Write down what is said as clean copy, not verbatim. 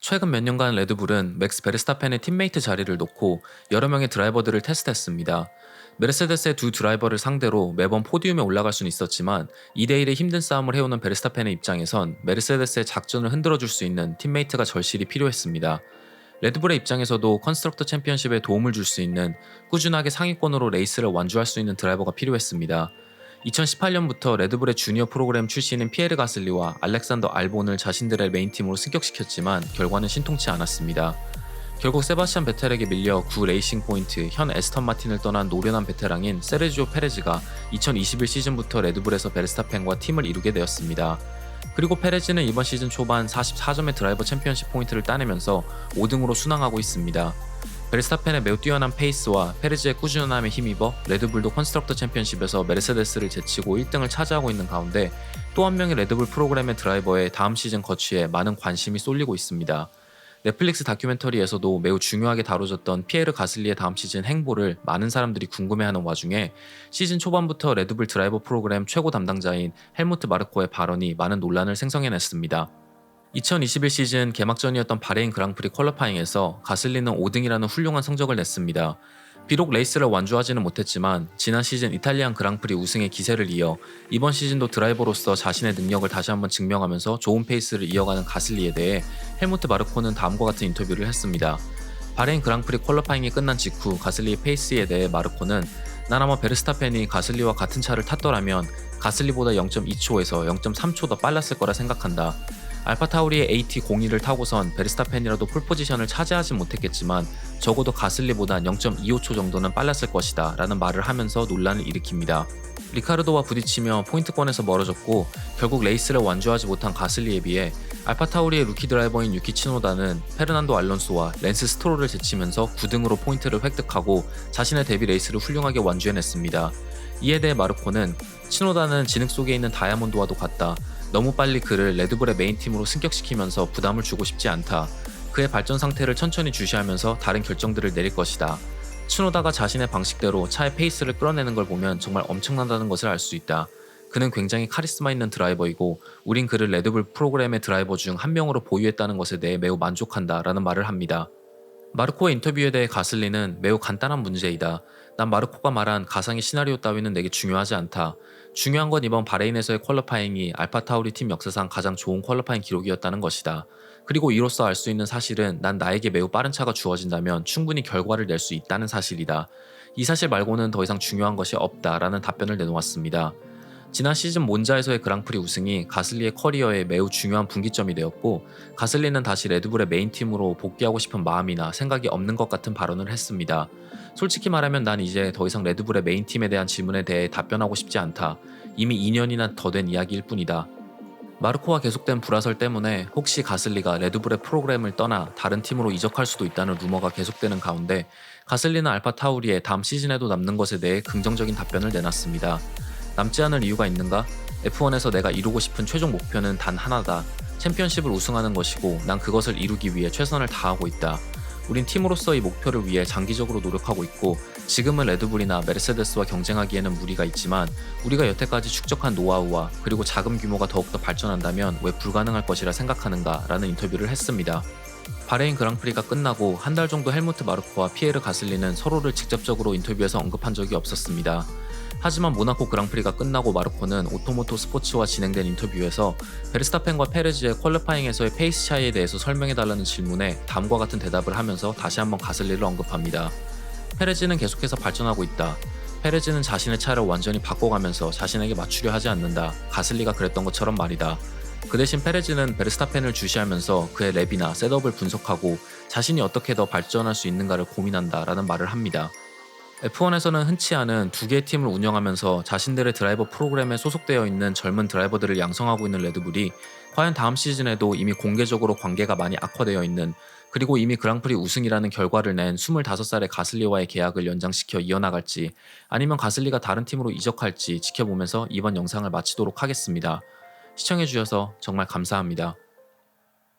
최근 몇 년간 레드불은 맥스 베르스타펜의 팀메이트 자리를 놓고 여러 명의 드라이버들을 테스트했습니다. 메르세데스의 두 드라이버를 상대로 매번 포디움에 올라갈 수는 있었지만 2대1의 힘든 싸움을 해오는 베르스타펜의 입장에선 메르세데스의 작전을 흔들어줄 수 있는 팀메이트가 절실히 필요했습니다. 레드불의 입장에서도 컨스트럭터 챔피언십에 도움을 줄 수 있는, 꾸준하게 상위권으로 레이스를 완주할 수 있는 드라이버가 필요했습니다. 2018년부터 레드불의 주니어 프로그램 출신인 피에르 가슬리와 알렉산더 알본을 자신들의 메인팀으로 승격시켰지만 결과는 신통치 않았습니다. 결국 세바스찬 베텔에게 밀려 구 레이싱 포인트, 현 에스턴 마틴을 떠난 노련한 베테랑인 세르지오 페레즈가 2021 시즌부터 레드불에서 베르스타펜과 팀을 이루게 되었습니다. 그리고 페레즈는 이번 시즌 초반 44점의 드라이버 챔피언십 포인트를 따내면서 5등으로 순항하고 있습니다. 베르스타펜의 매우 뛰어난 페이스와 페레즈의 꾸준함에 힘입어 레드불도 컨스트럭터 챔피언십에서 메르세데스를 제치고 1등을 차지하고 있는 가운데, 또 한 명의 레드불 프로그램의 드라이버의 다음 시즌 거취에 많은 관심이 쏠리고 있습니다. 넷플릭스 다큐멘터리에서도 매우 중요하게 다뤄졌던 피에르 가슬리의 다음 시즌 행보를 많은 사람들이 궁금해하는 와중에, 시즌 초반부터 레드불 드라이버 프로그램 최고 담당자인 헬무트 마르코의 발언이 많은 논란을 생성해냈습니다. 2021 시즌 개막전이었던 바레인 그랑프리 퀄리파잉에서 가슬리는 5등이라는 훌륭한 성적을 냈습니다. 비록 레이스를 완주하지는 못했지만 지난 시즌 이탈리안 그랑프리 우승의 기세를 이어 이번 시즌도 드라이버로서 자신의 능력을 다시 한번 증명하면서 좋은 페이스를 이어가는 가슬리에 대해 헬무트 마르코는 다음과 같은 인터뷰를 했습니다. 바레인 그랑프리 퀄리파잉이 끝난 직후 가슬리의 페이스에 대해 마르코는, 난 아마 베르스타펜이 가슬리와 같은 차를 탔더라면 가슬리보다 0.2초에서 0.3초 더 빨랐을 거라 생각한다. 알파타우리의 AT02를 타고선 베르스타펜이라도 폴포지션을 차지하진 못했겠지만 적어도 가슬리보다 0.25초 정도는 빨랐을 것이다 라는 말을 하면서 논란을 일으킵니다. 리카르도와 부딪히며 포인트권에서 멀어졌고 결국 레이스를 완주하지 못한 가슬리에 비해 알파타우리의 루키 드라이버인 유키 치노다는 페르난도 알론소와 랜스 스트롤을 제치면서 9등으로 포인트를 획득하고 자신의 데뷔 레이스를 훌륭하게 완주해냈습니다. 이에 대해 마르코는, 치노다는 진흙 속에 있는 다이아몬드와도 같다. 너무 빨리 그를 레드불의 메인팀으로 승격시키면서 부담을 주고 싶지 않다. 그의 발전 상태를 천천히 주시하면서 다른 결정들을 내릴 것이다. 츠노다가 자신의 방식대로 차의 페이스를 끌어내는 걸 보면 정말 엄청난다는 것을 알 수 있다. 그는 굉장히 카리스마 있는 드라이버이고 우린 그를 레드불 프로그램의 드라이버 중 한 명으로 보유했다는 것에 대해 매우 만족한다 라는 말을 합니다. 마르코의 인터뷰에 대해 가슬리는, 매우 간단한 문제이다. 난 마르코가 말한 가상의 시나리오 따위는 내게 중요하지 않다. 중요한 건 이번 바레인에서의 퀄리파잉이 알파타우리 팀 역사상 가장 좋은 퀄리파잉 기록이었다는 것이다. 그리고 이로써 알 수 있는 사실은 난 나에게 매우 빠른 차가 주어진다면 충분히 결과를 낼 수 있다는 사실이다. 이 사실 말고는 더 이상 중요한 것이 없다라는 답변을 내놓았습니다. 지난 시즌 몬자에서의 그랑프리 우승이 가슬리의 커리어에 매우 중요한 분기점이 되었고, 가슬리는 다시 레드불의 메인팀으로 복귀하고 싶은 마음이나 생각이 없는 것 같은 발언을 했습니다. 솔직히 말하면 난 이제 더 이상 레드불의 메인팀에 대한 질문에 대해 답변하고 싶지 않다. 이미 2년이나 더 된 이야기일 뿐이다. 마르코와 계속된 불화설 때문에 혹시 가슬리가 레드불의 프로그램을 떠나 다른 팀으로 이적할 수도 있다는 루머가 계속되는 가운데, 가슬리는 알파타우리의 다음 시즌에도 남는 것에 대해 긍정적인 답변을 내놨습니다. 남지 않을 이유가 있는가? F1에서 내가 이루고 싶은 최종 목표는 단 하나다. 챔피언십을 우승하는 것이고 난 그것을 이루기 위해 최선을 다하고 있다. 우린 팀으로서 이 목표를 위해 장기적으로 노력하고 있고, 지금은 레드불이나 메르세데스와 경쟁하기에는 무리가 있지만 우리가 여태까지 축적한 노하우와 그리고 자금 규모가 더욱더 발전한다면 왜 불가능할 것이라 생각하는가 라는 인터뷰를 했습니다. 바레인 그랑프리가 끝나고 한 달 정도 헬무트 마르코와 피에르 가슬리는 서로를 직접적으로 인터뷰에서 언급한 적이 없었습니다. 하지만 모나코 그랑프리가 끝나고 마르코는 오토모토 스포츠와 진행된 인터뷰에서 베르스타펜과 페레즈의 퀄리파잉에서의 페이스 차이에 대해서 설명해달라는 질문에 다음과 같은 대답을 하면서 다시 한번 가슬리를 언급합니다. 페레즈는 계속해서 발전하고 있다. 페레즈는 자신의 차를 완전히 바꿔가면서 자신에게 맞추려 하지 않는다. 가슬리가 그랬던 것처럼 말이다. 그 대신 페레즈는 베르스타펜을 주시하면서 그의 랩이나 셋업을 분석하고 자신이 어떻게 더 발전할 수 있는가를 고민한다 라는 말을 합니다. F1에서는 흔치 않은 두 개의 팀을 운영하면서 자신들의 드라이버 프로그램에 소속되어 있는 젊은 드라이버들을 양성하고 있는 레드불이 과연 다음 시즌에도 이미 공개적으로 관계가 많이 악화되어 있는, 그리고 이미 그랑프리 우승이라는 결과를 낸 25살의 가슬리와의 계약을 연장시켜 이어나갈지, 아니면 가슬리가 다른 팀으로 이적할지 지켜보면서 이번 영상을 마치도록 하겠습니다. 시청해주셔서 정말 감사합니다.